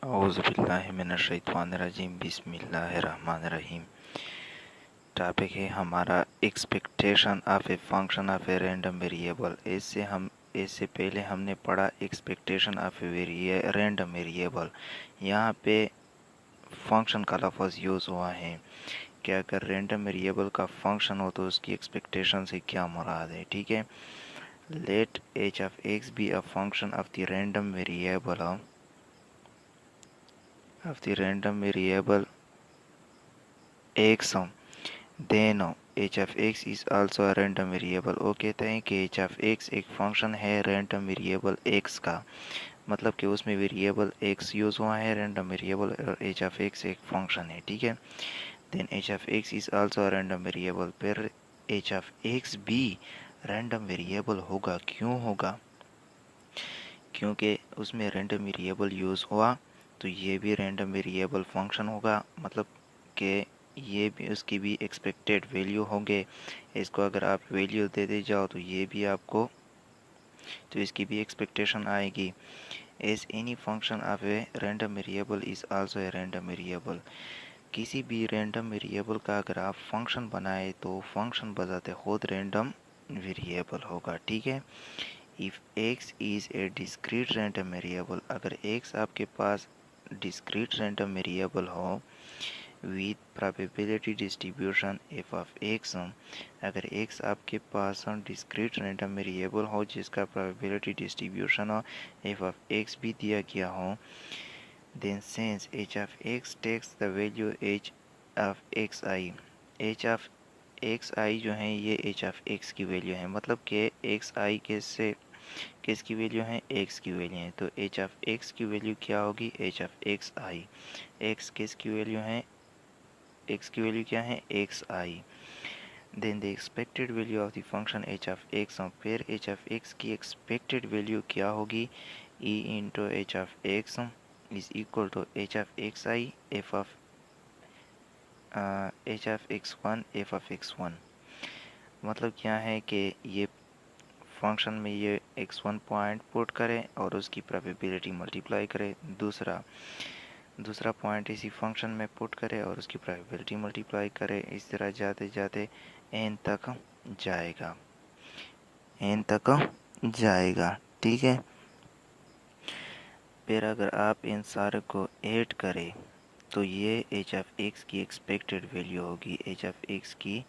औज़ुबिल्लाहिमिनश्शैतानिर्रजीम बिस्मिल्लाहिर्रहमानिर्रहीम। टॉपिक है हमारा expectation of a function of a random variable. इससे पहले हमने पढ़ा expectation of a random variable. यहाँ पे फंक्शन का लफ्ज़ यूज़ हुआ है कि अगर रैंडम वेरिएबल का फंक्शन हो तो उसकी एक्सपेक्टेशन से क्या मुराद है। ठीक है, let h of x be a function of the random variable x, then h of x is also a random variable। वो कहते हैं कि h of x एक फंक्शन है रैंडम वेरिएबल x का, मतलब कि उसमें वेरिएबल x यूज़ हुआ है रैंडम वेरिएबल, और h of x एक फंक्शन है। ठीक है, then h of x is also a random variable। फिर h of x भी रैंडम वेरिएबल होगा। क्यों होगा? क्योंकि उसमें रैंडम वेरिएबल यूज़ हुआ, तो ये भी रैंडम वेरिएबल फंक्शन होगा, मतलब कि ये भी उसकी भी एक्सपेक्टेड वैल्यू होंगे। इसको अगर आप वैल्यू देते जाओ तो ये भी आपको, तो इसकी भी एक्सपेक्टेशन आएगी। As any function of a random variable is also a random variable. किसी भी रैंडम वेरिएबल का अगर आप फंक्शन बनाए तो फंक्शन बजाते खुद रैंडम वेरिएबल होगा। ठीक है, if x is a discrete random variable, अगर x आपके पास डिस्क्रीट रैंडम वेरिएबल हो with probability distribution f of x, अगर x आपके पास डिस्क्रीट रैंडम वेरिएबल हो जिसका प्रोबेबिलिटी डिस्ट्रीब्यूशन हो f ऑफ x भी दिया गया हो, then since h of x takes the value h of xi, h of xi जो है ये h ऑफ x की वैल्यू है, मतलब कि xi किसकी वैल्यू है? x की वैल्यू है। तो h ऑफ x की वैल्यू क्या होगी? h of xi। x किसकी वैल्यू है? x की वैल्यू क्या है? xi। Then the expected value of the function h of x, और फिर h ऑफ x की एक्सपेक्टेड वैल्यू क्या होगी? e into h of x is equal to h of xi f of h of x1 f of x1। मतलब क्या है कि ये फंक्शन में ये x1 पॉइंट पुट करें और उसकी प्रोबेबिलिटी मल्टीप्लाई करें, दूसरा पॉइंट इसी फंक्शन में पुट करें और उसकी प्रोबेबिलिटी मल्टीप्लाई करें। इस तरह जाते जाते n तक जाएगा। ठीक है, फिर अगर आप इन सारे को ऐड करें तो ये h ऑफ x की एक्सपेक्टेड वैल्यू होगी। h ऑफ x की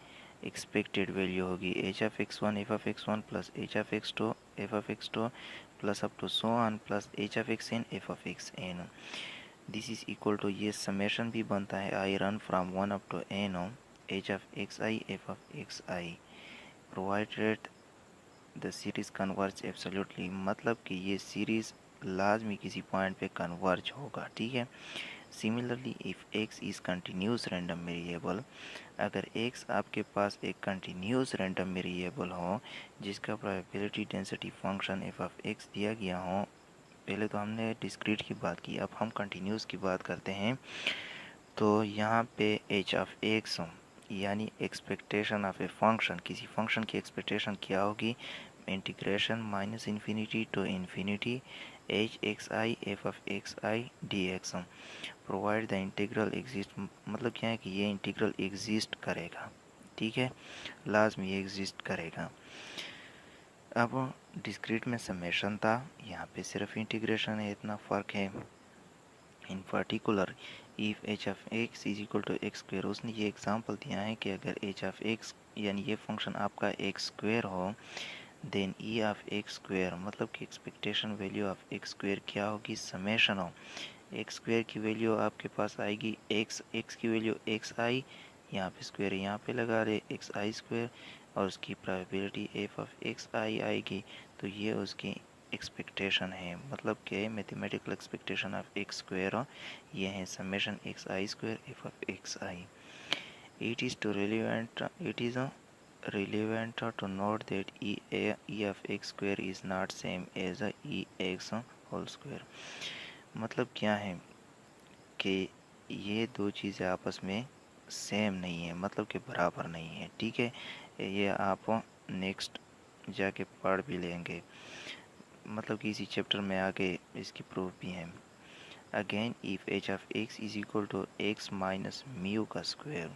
एक्सपेक्टेड वैल्यू होगी h of x1 f of x1 plus h of x2 f of x2 plus up to so on plus h of xn f of xn। This is equal to, ये summation भी बनता है i run from 1 up to n h of xi f of xi provided the series converge absolutely, मतलब कि ये series लाजमी किसी point पे कन्वर्ज होगा। ठीक है, similarly if x is continuous random variable, अगर x आपके पास एक कंटिन्यूस रैंडम वेरिएबल हो जिसका probability density function f of x दिया गया हो, पहले तो हमने डिस्क्रीट की बात की, अब हम कंटिन्यूस की बात करते हैं। तो यहाँ पे h ऑफ x यानी एक्सपेक्टेशन ऑफ ए फंक्शन, किसी फंक्शन की एक्सपेक्टेशन क्या होगी? Integration minus infinity to infinity h xi f of xi dx, provide the integral exist, मतलब क्या है कि ये इंटीग्रल एग्जिस्ट करेगा। ठीक है, लाजमी ये एग्जिस्ट करेगा। अब डिस्क्रीट में समेशन था, यहाँ पे सिर्फ इंटीग्रेशन है, इतना फ़र्क है। In particular if h of x is equal to x square, उसने ये एग्जांपल दिया है कि अगर h ऑफ x यानी ये फंक्शन आपका x स्क्वेयर हो, then e of x square, मतलब कि expectation value of x square क्या होगी? समेशन हो एक्स स्क्वेयर की वैल्यू आपके पास आएगी x की वैल्यू xi, यहाँ पे स्क्वेयर यहाँ पे लगा रहे xi स्क्वेयर, और उसकी प्रोबेबिलिटी f ऑफ xi आएगी। तो ये उसकी एक्सपेक्टेशन है, मतलब कि mathematical expectation of x square हो, ये है summation xi square f of xi। It is relevant to note that e of x square is not same as e x whole square। मतलब क्या है कि ये दो चीज़ें आपस में सेम नहीं है, मतलब कि बराबर नहीं है। ठीक है, ये आप नेक्स्ट जाके पढ़ भी लेंगे, मतलब कि इसी चैप्टर में आगे इसकी प्रूफ भी है। Again if h of x is equal to x minus mu का स्क्वायर,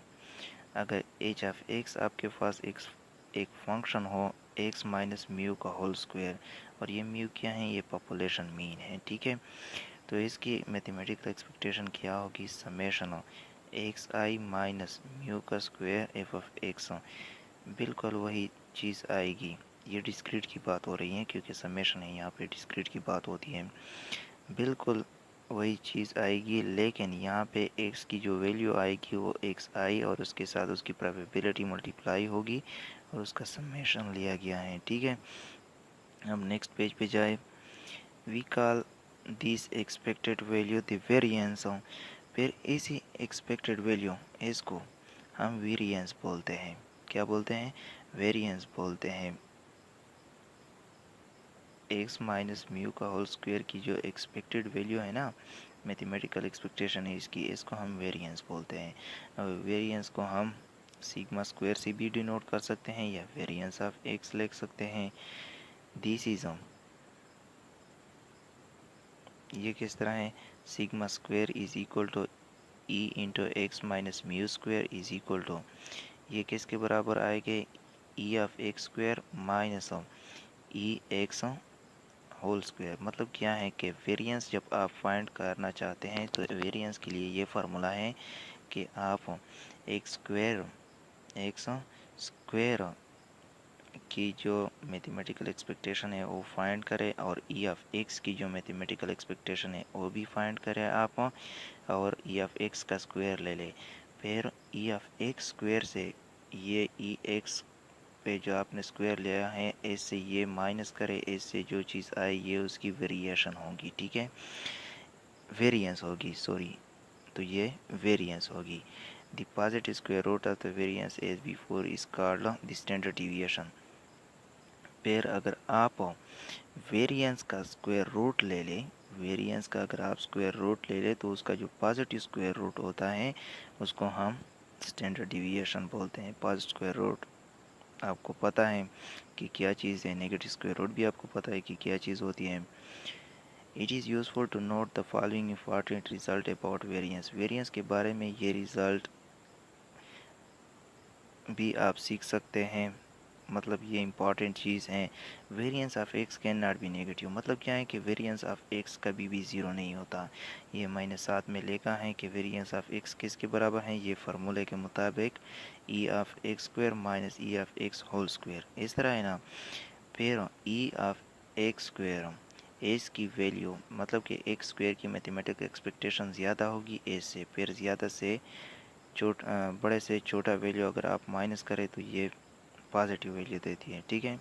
अगर एच ऑफ एक्स आपके पास एक फंक्शन हो एक्स माइनस म्यू का होल स्क्वायर, और ये म्यू क्या है, ये पॉपुलेशन मीन है, ठीक है। तो इसकी मैथमेटिकल एक्सपेक्टेशन क्या होगी, summation X I minus mu का स्क्वायर एफ ऑफ एक्स, बिल्कुल वही चीज़ आएगी। ये डिस्क्रीट की बात हो रही है क्योंकि समेशन है, यहाँ पे डिस्क्रीट की बात होती है, बिल्कुल वही चीज़ आएगी, लेकिन यहाँ पे x की जो वैल्यू आएगी वो एक्स आई और उसके साथ उसकी प्रोबेबिलिटी मल्टीप्लाई होगी और उसका समेशन लिया गया है, ठीक है। अब नेक्स्ट पेज पे जाए, we call this expected value the variance, फिर इसी एक्सपेक्टेड वैल्यू इसको हम वेरिएंस बोलते हैं। क्या बोलते हैं, वेरिएंस बोलते हैं। एक्स माइनस म्यू का होल स्क्वायर की जो एक्सपेक्टेड वैल्यू है ना, मैथमेटिकल एक्सपेक्टेशन है इसकी, इसको हम वेरिएंस बोलते हैं। अब वेरिएंस को हम सिग्मा स्क्वायर से भी डिनोट कर सकते हैं या वेरिएंस ऑफ एक्स लिख सकते हैं। दिस इज ये किस तरह है, sigma square is equal to e into x minus mu square is equal to, ये किसके बराबर आएगा, e of x square minus e x whole square. मतलब क्या है कि वेरिएंस जब आप फाइंड करना चाहते हैं तो वेरिएंस के लिए ये फार्मूला है कि आप एक्स स्क्वायर की जो मैथमेटिकल एक्सपेक्टेशन है वो फाइंड करें और ई ऑफ एक्स की जो मैथमेटिकल एक्सपेक्टेशन है वो भी फाइंड करें आप, और ई ऑफ एक्स का स्क्वायर ले लें। फिर ई ऑफ एक्स स्क्वायर से ये ई एक्स पे जो आपने स्क्वायर लिया है इससे ये माइनस करे, इससे जो चीज़ आए ये उसकी वेरिएशन होगी, ठीक है, वेरिएंस होगी, सॉरी, तो ये वेरिएंस होगी। The positive square root of the variance as before is called the standard deviation. फिर अगर आप वेरिएंस का स्क्वायर रूट ले लें, वेरिएंस का अगर आप स्क्वायर रूट ले लें तो उसका जो पॉजिटिव स्क्वायर रूट होता है उसको हम स्टैंडर्ड डिविएशन बोलते हैं। पॉजिटिव स्क्वायर रूट आपको पता है कि क्या चीज़ है, नेगेटिव स्क्वायर रूट भी आपको पता है कि क्या चीज़ होती है। It is useful to note the following important result about variance, variance के बारे में ये रिज़ल्ट भी आप सीख सकते हैं, मतलब ये इंपॉर्टेंट चीज़ है। Variance of x can not be negative, मतलब क्या है कि वेरिएंस ऑफ एक्स कभी भी ज़ीरो नहीं होता। ये मैंने साथ में लिखा है कि वेरिएंस ऑफ एक्स किसके बराबर है, ये फार्मूले के मुताबिक E of x square minus E of X whole square, इस तरह है ना। फिर E of x square, S की वैल्यू मतलब कि एक्स स्क्वायर की मैथमेटिकल एक्सपेक्टेशन ज़्यादा होगी एस से, फिर ज़्यादा से बड़े से छोटा वैल्यू अगर आप माइनस करें तो ये पॉजिटिव वैल्यू देती है, ठीक है।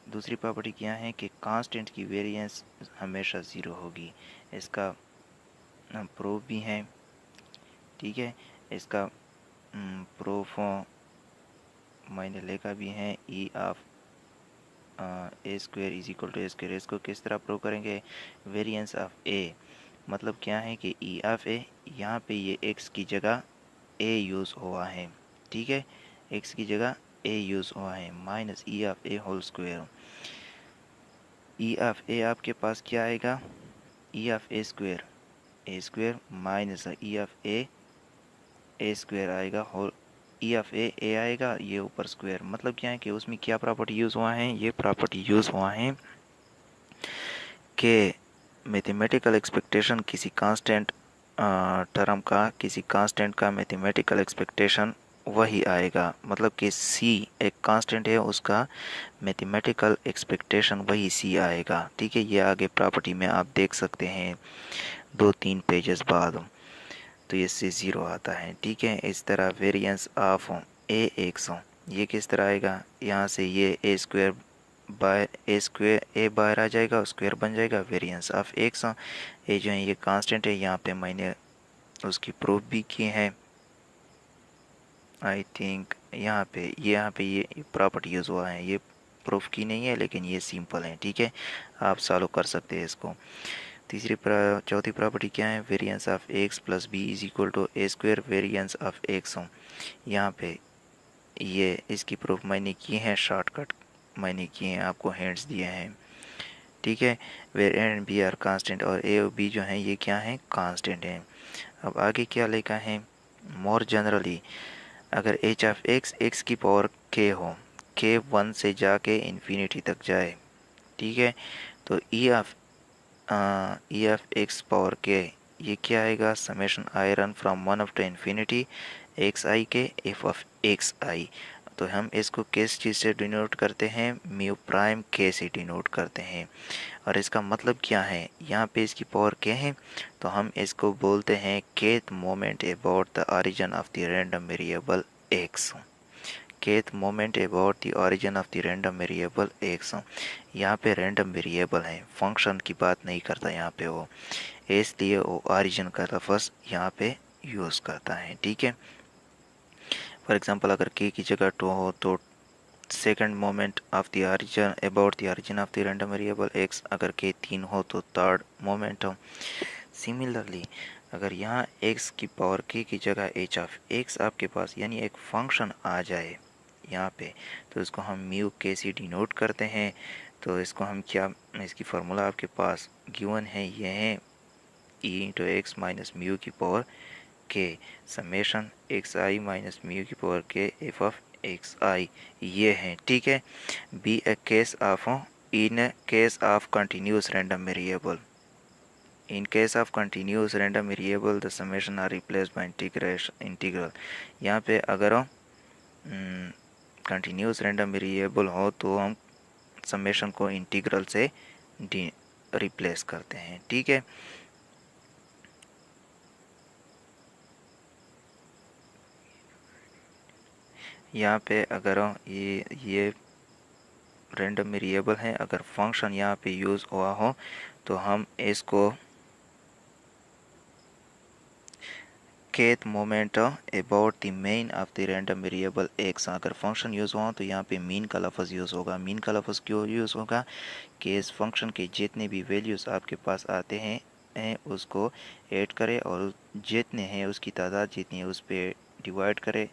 दूसरी प्रॉपर्टी क्या है कि कांस्टेंट की वेरिएंस हमेशा ज़ीरो होगी, इसका प्रूफ भी है, ठीक है। इसका प्रूफ मैंने लिखा भी है, E of A square is equal to A square. इसको किस तरह प्रूव करेंगे, वेरिएंस ऑफ ए, मतलब क्या है कि ई ऑफ ए, यहाँ पे ये एक्स की जगह ए यूज़ हुआ है, ठीक है, एक्स की जगह ए यूज़ हुआ है, minus E of a whole square. E of a आपके पास क्या आएगा, e of A square minus E of A square आएगा, होल ई ऑफ ए आएगा, ये ऊपर स्क्वायर। मतलब क्या है कि उसमें क्या प्रॉपर्टी यूज़ हुआ है, ये प्रॉपर्टी यूज़ हुआ है कि मैथमेटिकल एक्सपेक्टेशन किसी कांस्टेंट टर्म का, किसी कांस्टेंट का मैथमेटिकल एक्सपेक्टेशन वही आएगा, मतलब कि सी एक कांस्टेंट है उसका मैथमेटिकल एक्सपेक्टेशन वही सी आएगा, ठीक है। ये आगे प्रॉपर्टी में आप देख सकते हैं 2-3 पेजेस बाद, तो ये से ज़ीरो आता है, ठीक है। इस तरह वेरिएंस ऑफ ए एक्स, ये किस तरह आएगा, यहाँ से ये ए स्क्वायर बाय ए स्क्वायर, ए बाहर आ जाएगा और स्क्वायर बन जाएगा, वेरिएंस ऑफ एक्स, ए जो है ये कांस्टेंट है, यहाँ पे मैंने उसकी प्रूफ भी की है, आई थिंक यहाँ पे ये प्रॉपर्टी यूज़ हुआ है, ये प्रूफ की नहीं है लेकिन ये सिंपल है, ठीक है, आप सॉल्व कर सकते हैं इसको। चौथी प्रॉपर्टी क्या है, variance of X plus B is equal to A square variance of X, यहाँ पे ये इसकी प्रूफ मैंने की है, शॉर्टकट मैंने किए हैं, आपको हैंड्स दिए हैं। ठीक है, where A and B are constant, और ए और बी जो हैं ये क्या हैं, कांस्टेंट हैं। अब आगे क्या लिखा है, मोर जनरली अगर एच ऑफ एक्स की पावर के हो, के 1 से जाके इन्फिनिटी तक जाए, ठीक है, तो ई ऑफ एक्स पावर के ये क्या आएगा, summation i run from 1 up to infinity x i के एफ ऑफ एक्स आई। तो हम इसको किस चीज़ से डिनोट करते हैं, म्यू प्राइम के से डिनोट करते हैं। और इसका मतलब क्या है, यहाँ पे इसकी पावर क्या है, तो हम इसको बोलते हैं kth moment about the origin of the random variable x. Kth moment about the origin of the random variable x. यहाँ पे रैंडम वेरिएबल है, फंक्शन की बात नहीं करता यहाँ पे वो, इसलिए वो ओरिजिन का लफ्ज़ यहाँ पे यूज़ करता है। ठीक है, फॉर एग्जांपल अगर के की जगह 2 हो तो second moment of the origin about the origin of the random variable x, अगर के 3 हो तो थर्ड मोमेंट हो। सिमिलरली अगर यहाँ x की पावर k की जगह h ऑफ x आपके पास यानी एक फंक्शन आ जाए यहाँ पे, तो इसको हम म्यू के से डिनोट करते हैं। तो इसको हम क्या, इसकी फार्मूला आपके पास गिवन है, ये है e into x minus mu की पावर के summation X I minus mu की पावर के एफ ऑफ एक्स आई, ये है। ठीक है, be a case of, in case of continuous random variable, in case of continuous random variable the summation are replaced by integral। यहाँ पे अगर continuous random variable हो तो हम समेशन को इंटीग्रल से रिप्लेस करते हैं। ठीक है, यहाँ पे अगर ये रैंडम वेरिएबल है, अगर फंक्शन यहाँ पे यूज़ हुआ हो तो हम इसको kth moment about the main of the random variable x, अगर फंक्शन यूज़ हुआ तो यहाँ पे मीन का लफ्ज़ यूज़ होगा। मीन का लफ्ज़ क्यों यूज़ होगा कि इस फंक्शन के जितने भी वैल्यूज़ आपके पास आते हैं उसको ऐड करें और जितने हैं उसकी तादाद जितनी है उस पर डिवाइड करें,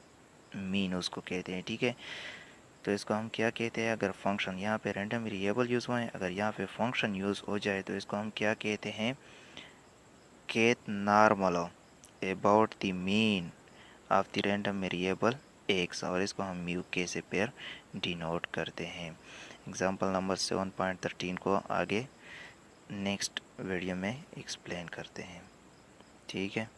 मीन उसको कहते हैं। ठीक है, तो इसको हम क्या कहते हैं, अगर फंक्शन यहाँ पे रैंडम वेरिएबल यूज़ हुआ है, अगर यहाँ पे फंक्शन यूज़ हो जाए तो इसको हम क्या कहते हैं, kth normal about the mean of the random variable x, और इसको हम म्यू के से पेयर डिनोट करते हैं। एग्जांपल नंबर 7.13 को आगे नेक्स्ट वीडियो में एक्सप्लेन करते हैं। ठीक है।